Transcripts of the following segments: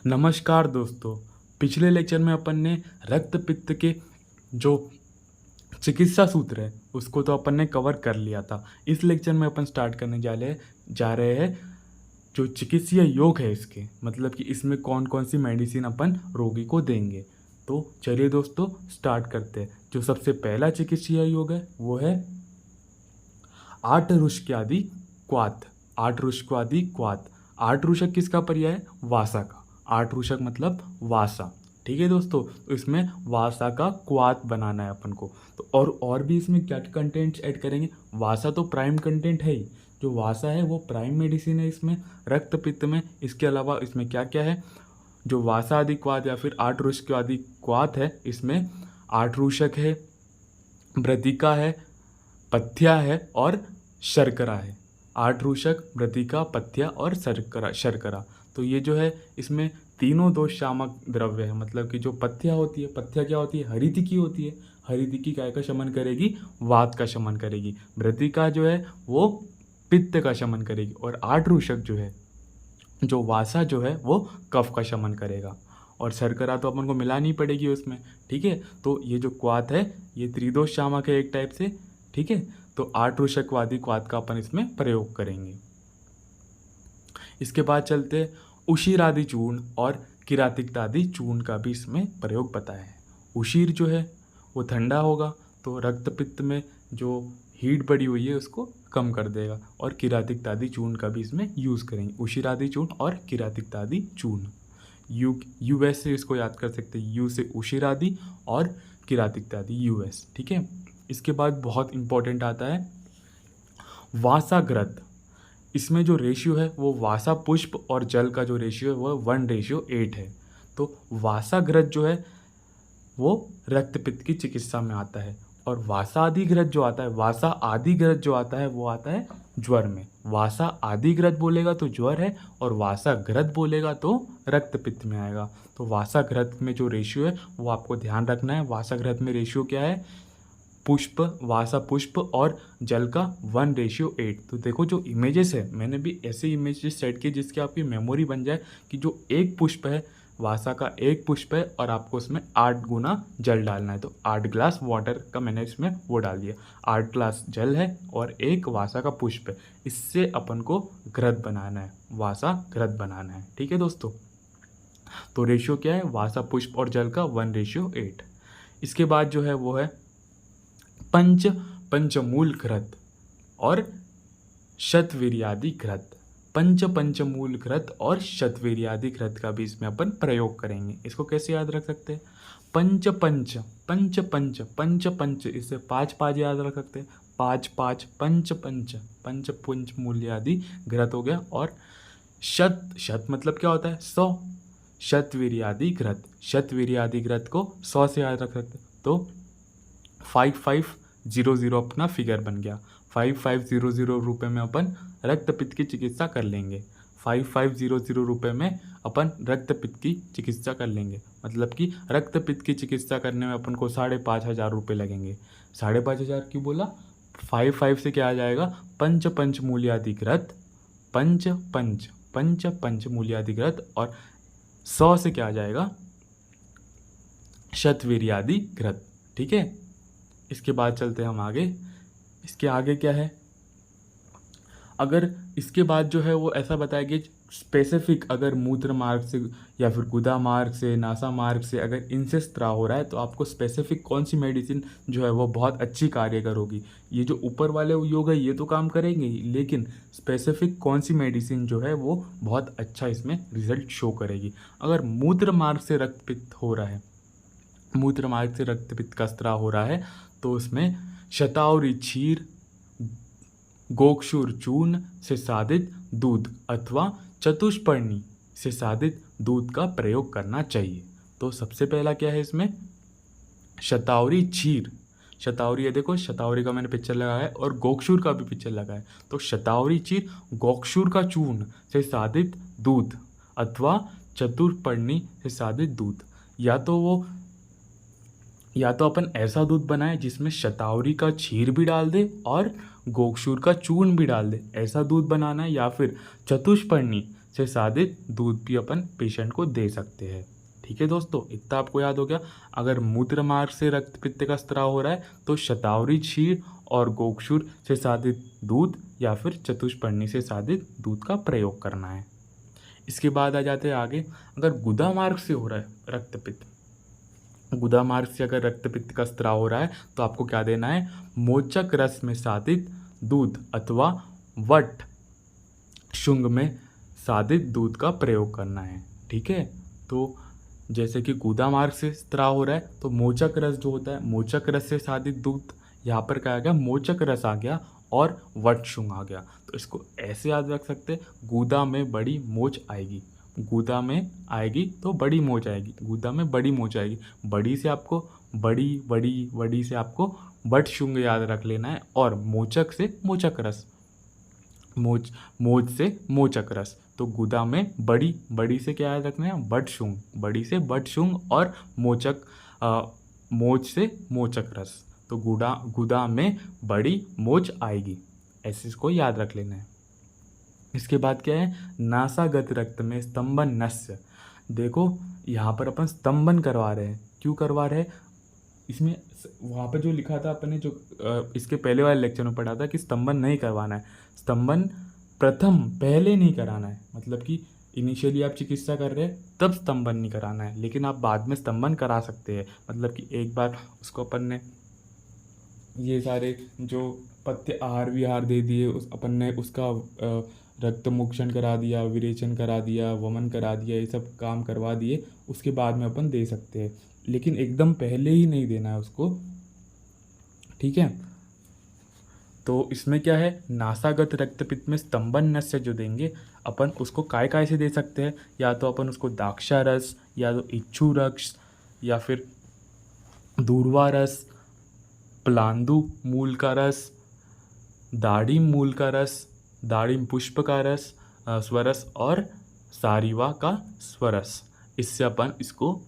नमस्कार दोस्तों। पिछले लेक्चर में अपन ने रक्त पित्त के जो चिकित्सा सूत्र है उसको तो अपन ने कवर कर लिया था। इस लेक्चर में अपन स्टार्ट करने जा रहे हैं जो चिकित्सीय योग है इसके, मतलब कि इसमें कौन कौन सी मेडिसिन अपन रोगी को देंगे। तो चलिए दोस्तों स्टार्ट करते हैं। जो सबसे पहला चिकित्सीय योग है वो है आठरुष्क्यादि क्वाथ। आठरुष्क्यादि क्वाथ। आठरुषक किसका पर्याय है? वासा का। आठरुषक मतलब वासा। ठीक है दोस्तों, तो इसमें वासा का क्वाथ बनाना है अपन को। तो और भी इसमें क्या कंटेंट्स ऐड करेंगे? वासा तो प्राइम कंटेंट है ही। जो वासा है वो प्राइम मेडिसिन है इसमें रक्त पित्त में। इसके अलावा इसमें क्या क्या है? जो वासा आदि क्वाथ या फिर आठरुष्क आदि क्वाथ है, इसमें आठरूषक है, मृतिका है, पथ्या है और शर्करा है। आठरूषक, मृतिका, पथ्या और शर्करा। तो ये जो है इसमें तीनों दोष शामक द्रव्य है। मतलब कि जो पथ्या होती है, पथ्या क्या होती है? हरितिकी होती है। हरितिकी काय का शमन करेगी? वात का शमन करेगी। मृतिका जो है वो पित्त का शमन करेगी। और आठरूषक जो है, जो वासा जो है वो कफ का शमन करेगा। और शर्करा तो अपन को मिलानी पड़ेगी उसमें। ठीक है, तो ये जो क्वाथ है ये त्रिदोष शामक है एक टाइप से। ठीक है, तो आठरूषकवादी क्वाथ का अपन इसमें प्रयोग करेंगे। इसके बाद चलते उशीर आदि चूर्ण और किरातिकतादि चूर्ण का भी इसमें प्रयोग बताया है। उशीर जो है वो ठंडा होगा तो रक्त पित्त में जो हीट बढ़ी हुई है उसको कम कर देगा। और किरातिकतादि चूर्ण का भी इसमें यूज़ करेंगे। उशीरादि चूर्ण और किरातिकतादि चूर्ण। यूएस से इसको याद कर सकते हैं। यू से उशीरादि और किरातिकतादि यूएस। ठीक है, इसके बाद बहुत इंपॉर्टेंट आता है वासाग्रत। इसमें जो रेशियो है वो वासा पुष्प और जल का जो रेशियो है वो 1:8 है। तो वासाग्रत जो है वो रक्त पित्त की चिकित्सा में आता है। और वासा आदिग्रत जो आता है, वासा आदिग्रत जो आता है वो आता है ज्वर में। वासा आदिग्रत बोलेगा तो ज्वर है, और वासाग्रत बोलेगा तो रक्त पित्त में आएगा। तो वासाग्रत में जो रेशियो है वो आपको ध्यान रखना है। वासाग्रत में रेशियो क्या है? पुष्प, वासा पुष्प और जल का 1:8। तो देखो जो इमेजेस है, मैंने भी ऐसे इमेजेस सेट किए जिसकी आपकी मेमोरी बन जाए कि जो एक पुष्प है, वासा का एक पुष्प है और आपको उसमें 8 गुना जल डालना है। तो 8 ग्लास वाटर का मैंने इसमें वो डाल दिया। 8 ग्लास जल है और एक वासा का पुष्प है। इससे अपन को घृत बनाना है, वासा घृत बनाना है। ठीक है दोस्तों, तो रेशियो क्या है? वासा पुष्प और जल का 1:8। इसके बाद जो है वो है पंचमूल घृत और शतवीर्यादि घृत। पंचमूल घृत और शतवीर्यादि घृत का भी इसमें अपन प्रयोग करेंगे। इसको कैसे याद रख सकते हैं? पंच, इससे 5 याद रख सकते हैं। 5 पंच मूल्यादि घृत हो गया। और शत मतलब क्या होता है? 100। शतवीर्यादि घृत को 100 से याद रख सकते हैं। तो 5500 अपना फिगर बन गया। 5500 रुपये में अपन रक्त पित्त की चिकित्सा कर लेंगे। 5500 रुपये में अपन रक्त पित्त की चिकित्सा कर लेंगे। मतलब कि रक्त पित्त की चिकित्सा करने में अपन को 5500 रुपये लगेंगे। 5500 क्यों बोला? 55 से क्या आ जाएगा? पंच मूल्याधिकृत, पंच मूल्याधिकृत। और 100 से क्या आ जाएगा? शतवीर्याधिकृत। ठीक है, इसके बाद चलते हैं हम आगे। इसके आगे क्या है? अगर इसके बाद जो है वो ऐसा बताया कि स्पेसिफिक अगर मूत्र मार्ग से या फिर गुदा मार्ग से, नासा मार्ग से अगर इनसे स्त्राव हो रहा है तो आपको स्पेसिफिक कौन सी मेडिसिन जो है वो बहुत अच्छी कार्यकर होगी। ये जो ऊपर वाले योग है ये तो काम करेंगे ही, लेकिन स्पेसिफिक कौन सी मेडिसिन जो है वो बहुत अच्छा इसमें रिजल्ट शो करेगी। अगर मूत्र मार्ग से रक्तपित्त हो रहा है, मूत्र मार्ग से रक्तपित्त का स्त्राव हो रहा है तो उसमें शतावरी क्षीर, गोक्षुर चूर्ण से साधित दूध अथवा चतुष्पर्णी से साधित दूध का प्रयोग करना चाहिए। तो सबसे पहला क्या है इसमें? शतावरी क्षीर। शतावरी है, देखो शतावरी का मैंने पिक्चर लगाया है और गोक्षुर का भी पिक्चर लगाया है। तो शतावरी क्षीर, गोक्षुर का चूर्ण से साधित दूध अथवा चतुष्पर्णी से साधित दूध। या तो अपन ऐसा दूध बनाए जिसमें शतावरी का क्षीर भी डाल दे और गोक्षुर का चूर्ण भी डाल दे, ऐसा दूध बनाना है। या फिर चतुष्पर्णी से साधित दूध भी अपन पेशेंट को दे सकते हैं। ठीक है दोस्तों, इतना आपको याद हो गया। अगर मूत्र मार्ग से रक्त पित्त का स्त्राव हो रहा है तो शतावरी क्षीर और गोक्षुर से साधित दूध या फिर चतुष्पर्णी से साधित दूध का प्रयोग करना है। इसके बाद आ जाते हैं आगे, अगर गुदा मार्ग से हो रहा है रक्त पित्त, गुदा मार्ग से अगर रक्त पित्त का स्त्राव हो रहा है तो आपको क्या देना है, मोचक रस में साधित दूध अथवा वट शुंग में साधित दूध का प्रयोग करना है। ठीक है, तो जैसे कि गुदा मार्ग से स्त्राव हो रहा है तो मोचक रस जो होता है, मोचक रस से साधित दूध, यहाँ पर क्या आ गया, मोचक रस आ गया और वट शुंग आ गया। तो इसको ऐसे याद रख सकते हैं, गुदा में बड़ी मोच आएगी, गुदा में आएगी तो बड़ी मोच आएगी, गुदा में बड़ी मोच आएगी। बड़ी से आपको बड़ी से आपको वट शुंग याद रख लेना है और मोचक से मोचक रस, मोच से मोचक रस। तो गुदा में बड़ी से क्या याद रखना है, बट शुंग, बड़ी से बट शुंग और मोच से मोचक रस। तो गुदा में बड़ी मोच आएगी, ऐसे इसको याद रख लेना है। इसके बाद क्या है, नासागत रक्त में स्तंभन नस्य। देखो यहाँ पर अपन स्तंभन करवा रहे हैं, क्यों करवा रहे हैं, इसमें वहाँ पर जो लिखा था अपन ने, जो इसके पहले वाले लेक्चर में पढ़ा था कि स्तंभन नहीं करवाना है, स्तंभन पहले नहीं कराना है। मतलब कि इनिशियली आप चिकित्सा कर रहे हैं तब स्तंभन नहीं कराना है, लेकिन आप बाद में स्तंभन करा सकते हैं। मतलब कि एक बार उसको अपन ने ये सारे जो पथ्य आहार विहार दे दिए, उस अपन ने उसका रक्त मोक्षण करा दिया, विरेचन करा दिया, वमन करा दिया, ये सब काम करवा दिए, उसके बाद में अपन दे सकते हैं, लेकिन एकदम पहले ही नहीं देना है उसको। ठीक है, तो इसमें क्या है, नासागत रक्तपित्त में स्तंभन नस्य जो देंगे अपन, उसको काय से दे सकते हैं, या तो अपन उसको दाक्षा रस, या तो इच्छू रस, या फिर दूर्वा रस, प्लांदु मूल का रस, दाड़िम मूल का रस, दाड़िम पुष्प का रस, स्वरस और सारिवा का स्वरस, इससे अपन इसको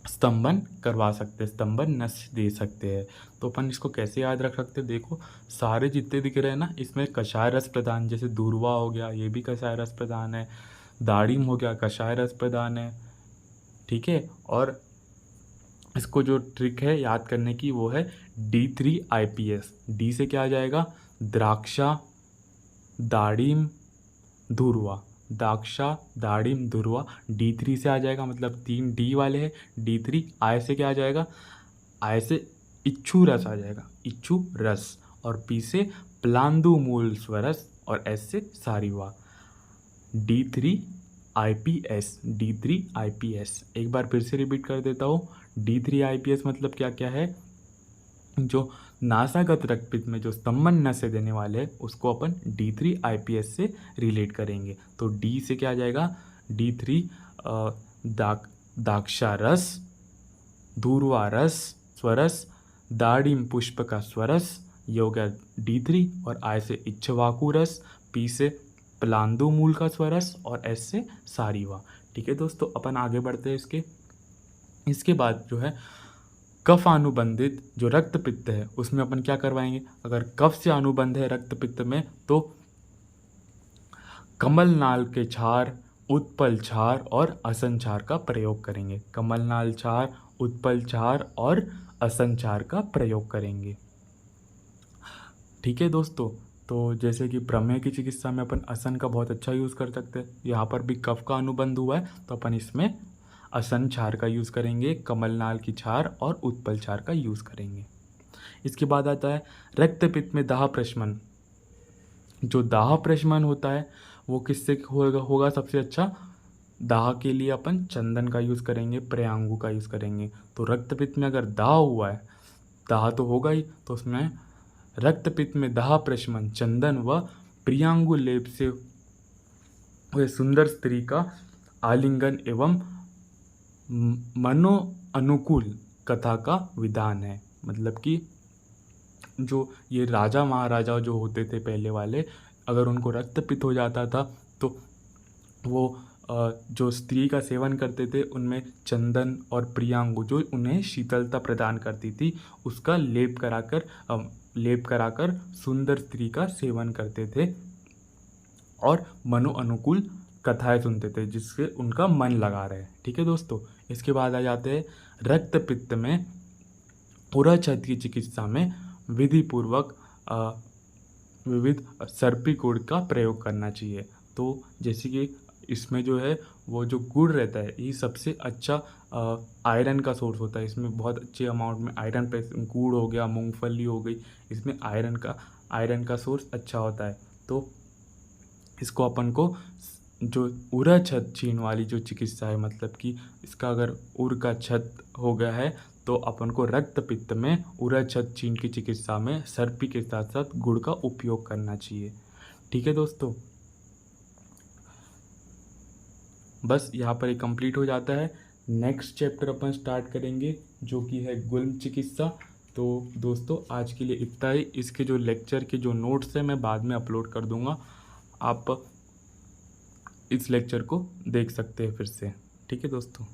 स्तंभन करवा सकते हैं, स्तंभन नस्य दे सकते हैं। तो अपन इसको कैसे याद रख सकते हैं, देखो सारे जितने दिख रहे हैं ना, इसमें कषाय रस प्रधान, जैसे दूर्वा हो गया, ये भी कषाय रस प्रधान है, दाड़िम हो गया कषाय रस प्रधान है। ठीक है, और इसको जो ट्रिक है याद करने की वो है D3IPS। डी से क्या आ जाएगा, द्राक्षा दाड़िम धुरवा, दाक्षा दाड़िम धुरवा, D3 से आ जाएगा, मतलब 3 D वाले हैं, D3। I से क्या आ जाएगा, I से इच्छू रस आ जाएगा, इच्छू रस, और P से प्लांदु मूल स्वरस, और S से सारिवा। D3IPS, D3IPS। एक बार फिर से रिपीट कर देता हूँ, D3IPS मतलब क्या क्या है, जो नासागत रक्तपित्त में जो स्तंभन नस्य देने वाले हैं उसको अपन D3IPS से रिलेट करेंगे। तो D से क्या आ जाएगा, D3 दाक्षा रस, धूर्वा रस स्वरस, दाड़िम पुष्प का स्वरस, ये हो गया D3, और I से इच्छवाकु रस, P से प्लांदु मूल का स्वरस, और S से सारिवा। ठीक है दोस्तों, अपन आगे बढ़ते हैं। इसके बाद जो है कफ अनुबंधित जो रक्त पित्त है उसमें अपन क्या करवाएंगे, अगर कफ से अनुबंध है रक्त पित्त में तो कमल नाल के क्षार, उत्पल क्षार और असन क्षार का प्रयोग करेंगे। कमल नाल क्षार, उत्पल क्षार और असन क्षार का प्रयोग करेंगे। ठीक है दोस्तों, तो जैसे कि प्रमेह की चिकित्सा में अपन असन का बहुत अच्छा यूज़ कर सकते हैं, यहाँ पर भी कफ का अनुबंध हुआ है तो अपन इसमें असन क्षार का यूज़ करेंगे, कमलनाल की क्षार और उत्पल क्षार का यूज़ करेंगे। इसके बाद आता है रक्त पित्त में दाह प्रशमन। जो दाह प्रशमन होता है वो किससे होगा सबसे अच्छा, दाह के लिए अपन चंदन का यूज़ करेंगे, प्रयांगु का यूज़ करेंगे। तो रक्त पित्त में अगर दाह हुआ है, दाह तो होगा ही, तो उसमें रक्त पित्त में दाह प्रशमन चंदन व प्रियांगु लेप से वह सुंदर स्त्री का आलिंगन एवं मनो अनुकूल कथा का विधान है। मतलब कि जो ये राजा महाराजा जो होते थे पहले वाले, अगर उनको रक्तपित्त हो जाता था तो वो जो स्त्री का सेवन करते थे उनमें चंदन और प्रियांगु जो उन्हें शीतलता प्रदान करती थी उसका लेप कराकर सुंदर स्त्री का सेवन करते थे और मनो अनुकूल कथाएं सुनते थे जिससे उनका मन लगा रहे। ठीक है दोस्तों। इसके बाद आ जाते हैं रक्त पित्त में उरछत की चिकित्सा में विधि पूर्वक विविध सर्पी गुड़ का प्रयोग करना चाहिए। तो जैसे कि इसमें जो है वो जो गुड़ रहता है ये सबसे अच्छा आयरन का सोर्स होता है। इसमें बहुत अच्छे अमाउंट में आयरन पे गुड़ हो गया, मूंगफली हो गई, इसमें आयरन का सोर्स अच्छा होता है। तो इसको अपन को जो उरा छत छीन वाली जो चिकित्सा है, मतलब कि इसका अगर उर का छत हो गया है तो अपन को रक्त पित्त में उरा छत छीन की चिकित्सा में सर्पी के साथ साथ गुड़ का उपयोग करना चाहिए। ठीक है दोस्तों, बस यहाँ पर ये कंप्लीट हो जाता है। नेक्स्ट चैप्टर अपन स्टार्ट करेंगे जो कि है गुल्म चिकित्सा। तो दोस्तों आज के लिए इतना ही। इसके जो लेक्चर के जो नोट्स हैं मैं बाद में अपलोड कर दूंगा, आप इस लेक्चर को देख सकते हैं फिर से। ठीक है दोस्तों।